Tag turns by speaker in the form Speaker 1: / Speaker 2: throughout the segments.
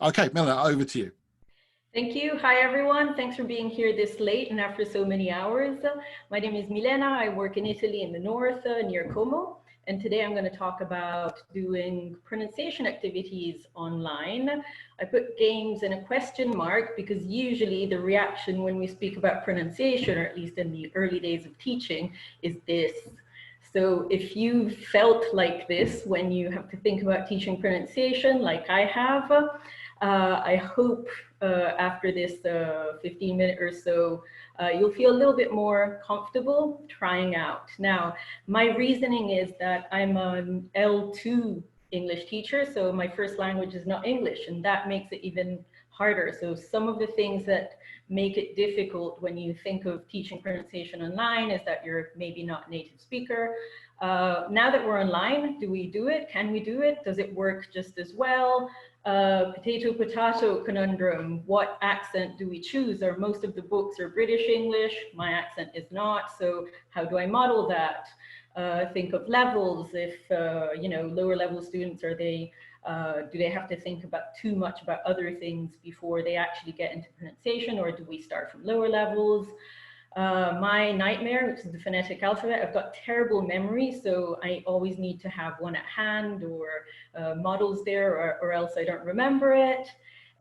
Speaker 1: Okay, Milena, over to you.
Speaker 2: Thank you. Hi, everyone. Thanks for being here this late and after so many hours. My name is Milena. I work in Italy in the north near Como. And today I'm going to talk about doing pronunciation activities online. I put games in a question mark because usually the reaction when we speak about pronunciation, or at least in the early days of teaching, is this. So if you felt like this when you have to think about teaching pronunciation like I have, I hope after this 15-minute or so, you'll feel a little bit more comfortable trying out. Now, my reasoning is that I'm an L2 English teacher, so my first language is not English, and that makes it even harder. So some of the things that make it difficult when you think of teaching pronunciation online is that you're maybe not a native speaker. Now that we're online, do we do it? Can we do it? Does it work just as well? Potato potato conundrum, what accent do we choose? Or most of the books are British English, my accent is not, so how do I model that? Think of levels, if you know, lower level students, are they do they have to think about too much about other things before they actually get into pronunciation, or do we start from lower levels? My nightmare, which is the phonetic alphabet, I've got terrible memory, so I always need to have one at hand or models there, or else I don't remember it.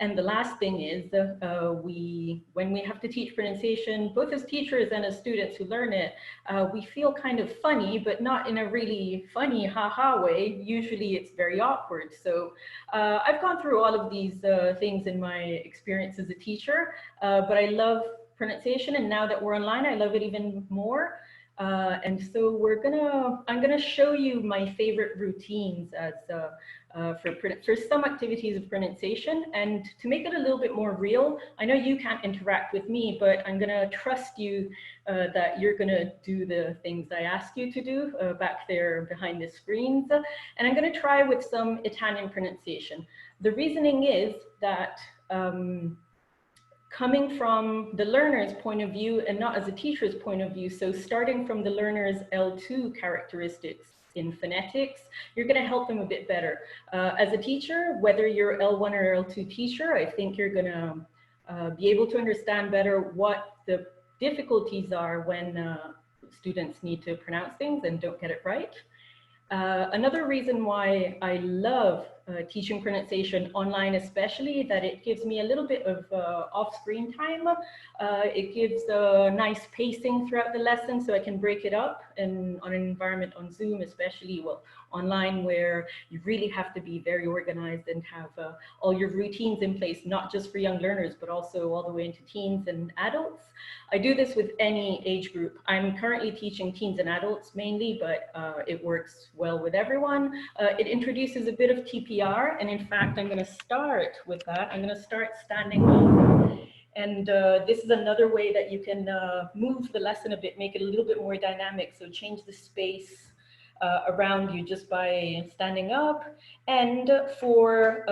Speaker 2: And the last thing is when we have to teach pronunciation, both as teachers and as students who learn it, we feel kind of funny, but not in a really funny ha-ha way. Usually it's very awkward. So I've gone through all of these things in my experience as a teacher, but I love pronunciation, and now that we're online, I love it even more. And so I'm gonna show you my favorite routines as for some activities of pronunciation. And to make it a little bit more real, I know you can't interact with me, but I'm gonna trust you that you're gonna do the things I ask you to do back there behind the screens. And I'm gonna try with some Italian pronunciation. The reasoning is that coming from the learner's point of view and not as a teacher's point of view, so starting from the learner's L2 characteristics in phonetics, you're going to help them a bit better. As a teacher, whether you're L1 or L2 teacher, I think you're going to be able to understand better what the difficulties are when students need to pronounce things and don't get it right. Another reason why I love teaching pronunciation online, especially, that it gives me a little bit of off-screen time. It gives a nice pacing throughout the lesson, so I can break it up on an environment on Zoom, especially, well, online, where you really have to be very organized and have all your routines in place, not just for young learners, but also all the way into teens and adults. I do this with any age group. I'm currently teaching teens and adults mainly, but it works well with everyone. It introduces a bit of TPR, and in fact, I'm going to start with that. I'm going to start standing up. And this is another way that you can move the lesson a bit, make it a little bit more dynamic. So change the space around you just by standing up. And for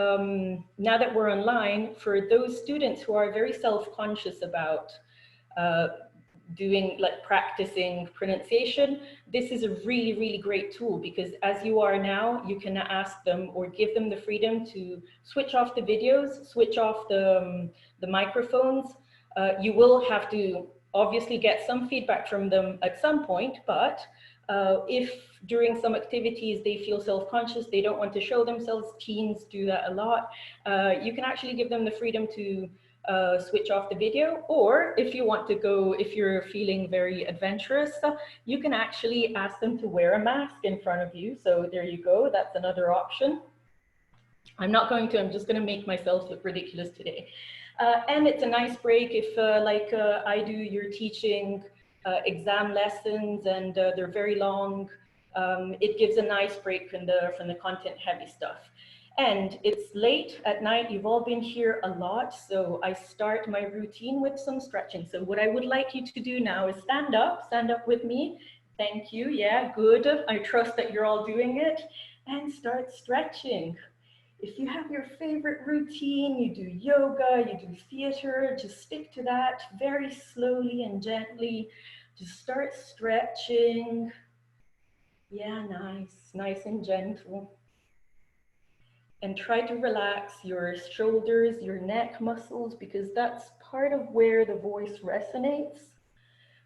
Speaker 2: now that we're online, for those students who are very self-conscious about practicing pronunciation, this is a really, really great tool, because as you are now, you can ask them or give them the freedom to switch off the videos, switch off the microphones. You will have to obviously get some feedback from them at some point, but if during some activities they feel self-conscious, they don't want to show themselves, teens do that a lot, you can actually give them the freedom to switch off the video, or if you want to go, if you're feeling very adventurous, you can actually ask them to wear a mask in front of you. So there you go, that's another option. I'm just going to make myself look ridiculous today. And it's a nice break if I do, you're teaching exam lessons and they're very long. It gives a nice break from the content heavy stuff. And it's late at night, you've all been here a lot, so I start my routine with some stretching. So what I would like you to do now is stand up with me. Thank you, yeah, good. I trust that you're all doing it. And start stretching. If you have your favorite routine, you do yoga, you do theater, just stick to that very slowly and gently. Just start stretching. Yeah, nice and gentle. And try to relax your shoulders, your neck muscles, because that's part of where the voice resonates.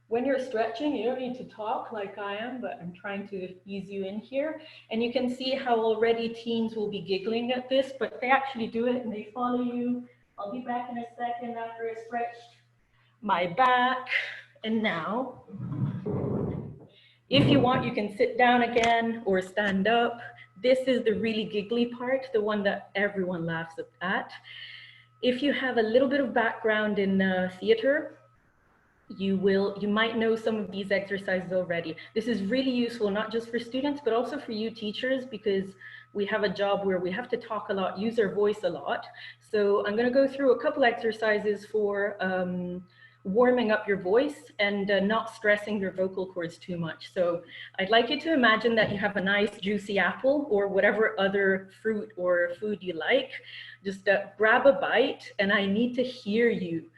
Speaker 2: When you're stretching, you don't need to talk like I am, but I'm trying to ease you in here. And you can see how already teens will be giggling at this, but they actually do it and they follow you. I'll be back in a second after I stretch my back. And now, if you want, you can sit down again or stand up. This is the really giggly part, the one that everyone laughs at. If you have a little bit of background in theater, you might know some of these exercises already. This is really useful, not just for students, but also for you teachers, because we have a job where we have to talk a lot, use our voice a lot. So I'm going to go through a couple exercises for warming up your voice and not stressing your vocal cords too much. So I'd like you to imagine that you have a nice juicy apple or whatever other fruit or food you like. Just grab a bite, and I need to hear you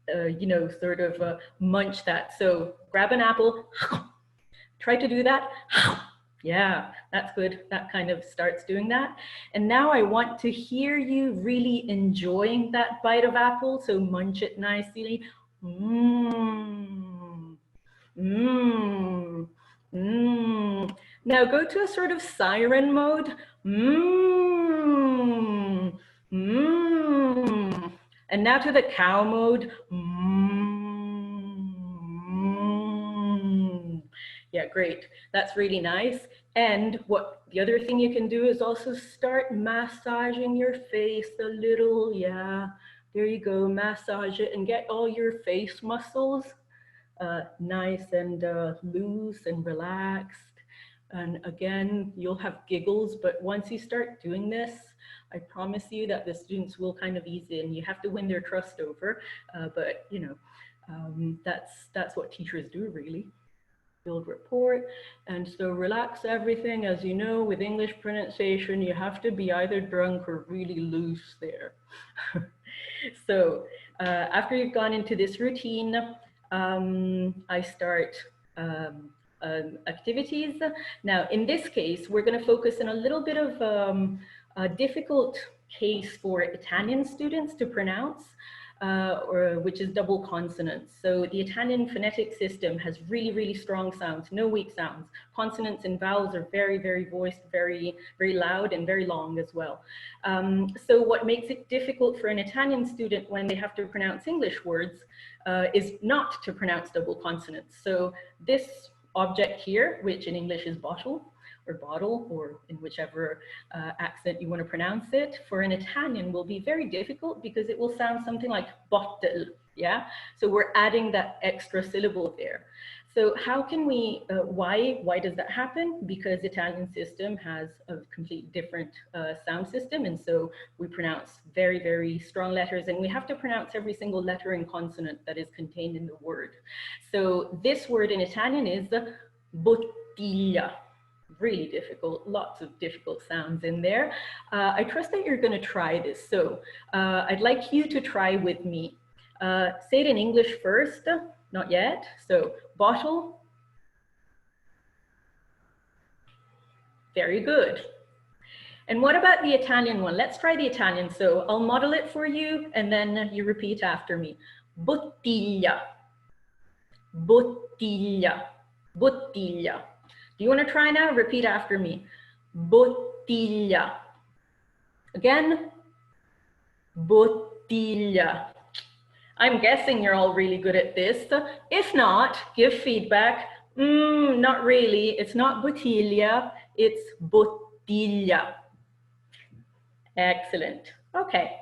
Speaker 2: you know, sort of munch that. So grab an apple, try to do that. Yeah, that's good. That kind of starts doing that. And now I want to hear you really enjoying that bite of apple. So munch it nicely. Mmm. Mmm. Mmm. Now go to a sort of siren mode. Mmm. Mmm. And now to the cow mode. Mm. Yeah, great. That's really nice. And what the other thing you can do is also start massaging your face a little. Yeah, there you go. Massage it and get all your face muscles nice and loose and relaxed. And again, you'll have giggles, but once you start doing this, I promise you that the students will kind of ease in. You have to win their trust over, but you know, that's what teachers do really. Build rapport. And so relax everything. As you know, with English pronunciation, you have to be either drunk or really loose there. So after you've gone into this routine, I start activities. Now, in this case, we're going to focus on a little bit of a difficult case for Italian students to pronounce, which is double consonants. So the Italian phonetic system has really, really strong sounds, no weak sounds. Consonants and vowels are very, very voiced, very, very loud and very long as well. So what makes it difficult for an Italian student when they have to pronounce English words is not to pronounce double consonants. So this object here, which in English is bottle, or in whichever accent you want to pronounce it, for an Italian will be very difficult because it will sound something like bottle, yeah? So we're adding that extra syllable there. So how can we, why does that happen? Because Italian system has a completely different sound system, and so we pronounce very, very strong letters, and we have to pronounce every single letter and consonant that is contained in the word. So this word in Italian is bottiglia. Really difficult, lots of difficult sounds in there. I trust that you're going to try this. So I'd like you to try with me. Say it in English first, not yet. So bottle. Very good. And what about the Italian one? Let's try the Italian. So I'll model it for you and then you repeat after me. Bottiglia. Bottiglia. Bottiglia. Do you want to try now? Repeat after me. Bottiglia. Again. Bottiglia. I'm guessing you're all really good at this. If not, give feedback. Not really. It's not bottiglia. It's bottiglia. Excellent. Okay.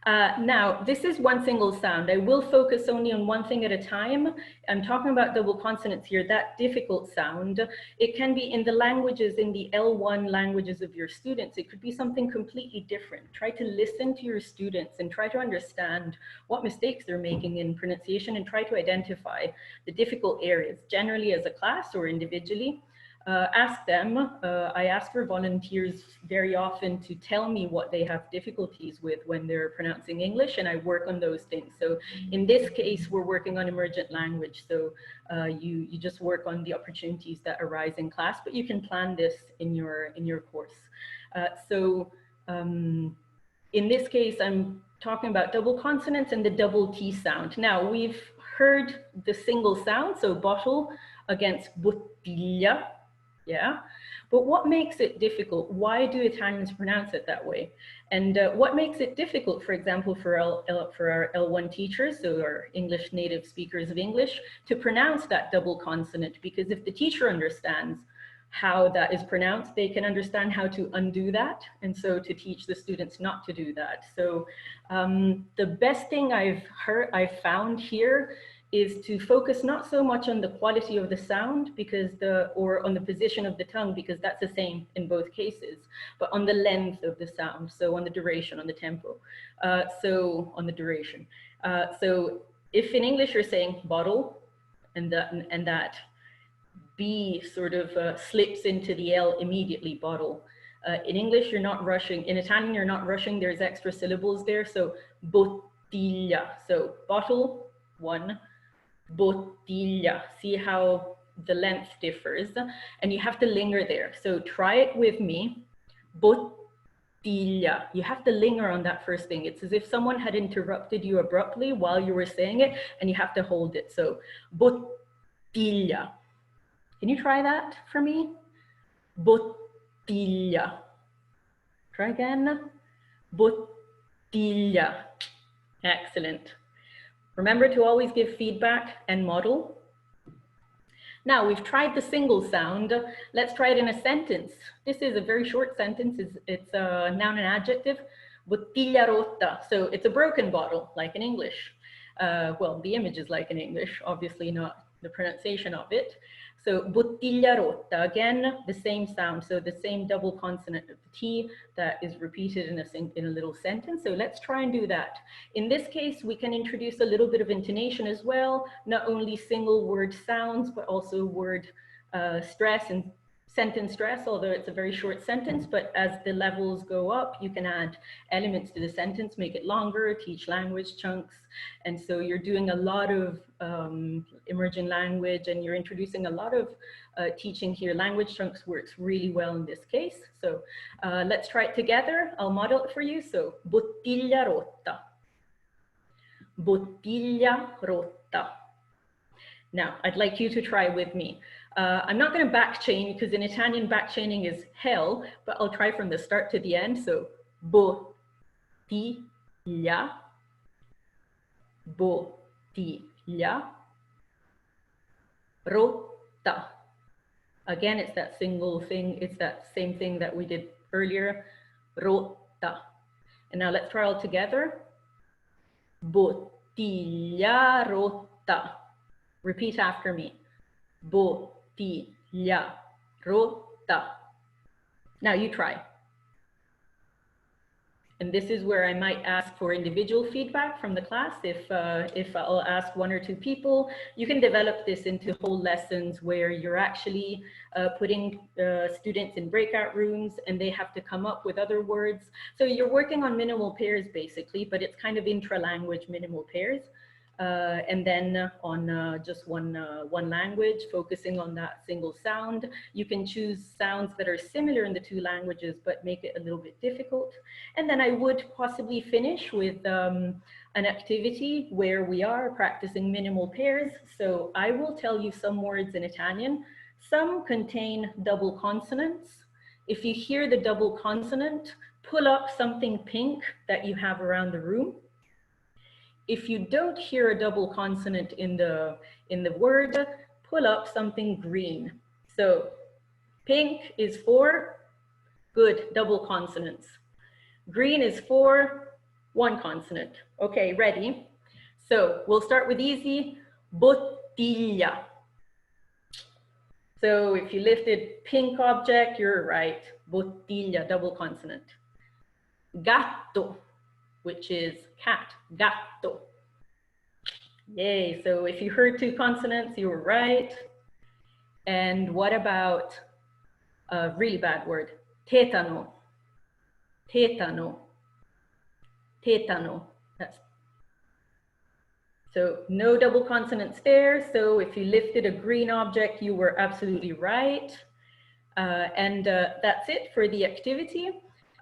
Speaker 2: Now, this is one single sound. I will focus only on one thing at a time. I'm talking about double consonants here, that difficult sound. It can be in the languages, in the L1 languages of your students. It could be something completely different. Try to listen to your students and try to understand what mistakes they're making in pronunciation and try to identify the difficult areas, generally as a class or individually. Ask them. I ask for volunteers very often to tell me what they have difficulties with when they're pronouncing English, and I work on those things. So in this case, we're working on emergent language. So you just work on the opportunities that arise in class, but you can plan this in your course. In this case, I'm talking about double consonants and the double T sound. Now, we've heard the single sound, so bottle against bottiglia, yeah? But what makes it difficult? Why do Italians pronounce it that way? And what makes it difficult, for example, for our L1 teachers, so our English native speakers of English, to pronounce that double consonant? Because if the teacher understands how that is pronounced, they can understand how to undo that, and so to teach the students not to do that. So the best thing I've found here is to focus not so much on the quality of the sound or on the position of the tongue, because that's the same in both cases, but on the length of the sound, so on the duration, on the tempo, on the duration. So if in English you're saying bottle, and that B sort of slips into the L immediately, bottle. In English, you're not rushing. In Italian, you're not rushing. There's extra syllables there. So bottiglia. So bottle, one, bottiglia. See how the length differs, and you have to linger there. So try it with me. Bottiglia. You have to linger on that first thing. It's as if someone had interrupted you abruptly while you were saying it, and you have to hold it. So bottiglia. Can you try that for me? Bottiglia. Try again. Bottiglia. Excellent. Remember to always give feedback and model. Now we've tried the single sound. Let's try it in a sentence. This is a very short sentence. It's a noun and adjective. Bottiglia rotta. So it's a broken bottle, like in English. Well, the image is like in English, obviously not the pronunciation of it. So bottiglia rotta, again, the same sound, so the same double consonant of the T that is repeated in a little sentence. So let's try and do that. In this case, we can introduce a little bit of intonation as well, not only single word sounds, but also word stress and sentence stress, although it's a very short sentence, but as the levels go up, you can add elements to the sentence, make it longer, teach language chunks. And so you're doing a lot of emerging language, and you're introducing a lot of teaching here. Language chunks works really well in this case. So let's try it together. I'll model it for you. So bottiglia rotta. Bottiglia rotta. Now, I'd like you to try with me. I'm not going to back chain because in Italian back chaining is hell, but I'll try from the start to the end. So bottiglia, bottiglia, rotta. Again, it's that single thing. It's that same thing that we did earlier. Rotta. And now let's try all together. Bottiglia rotta. Repeat after me. Bottiglia rotta. Now you try. And this is where I might ask for individual feedback from the class. If I'll ask one or two people, you can develop this into whole lessons where you're actually putting students in breakout rooms and they have to come up with other words. So you're working on minimal pairs basically, but it's kind of intra-language minimal pairs. And then on just one language, focusing on that single sound. You can choose sounds that are similar in the two languages, but make it a little bit difficult. And then I would possibly finish with an activity where we are practicing minimal pairs. So I will tell you some words in Italian. Some contain double consonants. If you hear the double consonant, pull up something pink that you have around the room. If you don't hear a double consonant in the word, pull up something green. So pink is for good double consonants. Green is for one consonant. Okay, ready? So we'll start with easy. Bottiglia. So if you lifted pink object, you're right. Bottiglia, double consonant. Gatto, which is cat, gatto. Yay, so if you heard two consonants, you were right. And what about a really bad word? Tetano, tetano, tetano. So no double consonants there. So if you lifted a green object, you were absolutely right. And that's it for the activity.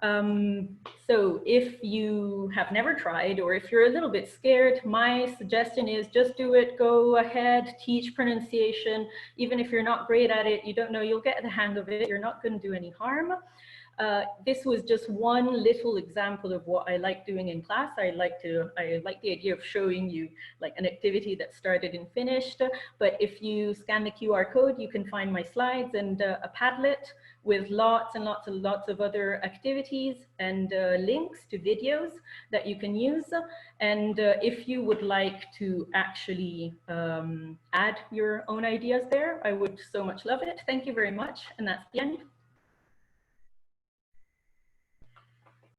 Speaker 2: So if you have never tried, or if you're a little bit scared, my suggestion is just do it. Go ahead, teach pronunciation. Even if you're not great at it, you don't know, you'll get the hang of it. You're not going to do any harm. This was just one little example of what I like doing in class. I like the idea of showing you like an activity that started and finished. But if you scan the QR code, you can find my slides and a Padlet with lots and lots of other activities and links to videos that you can use. And if you would like to actually add your own ideas there, I would so much love it. Thank you very much. And that's the end.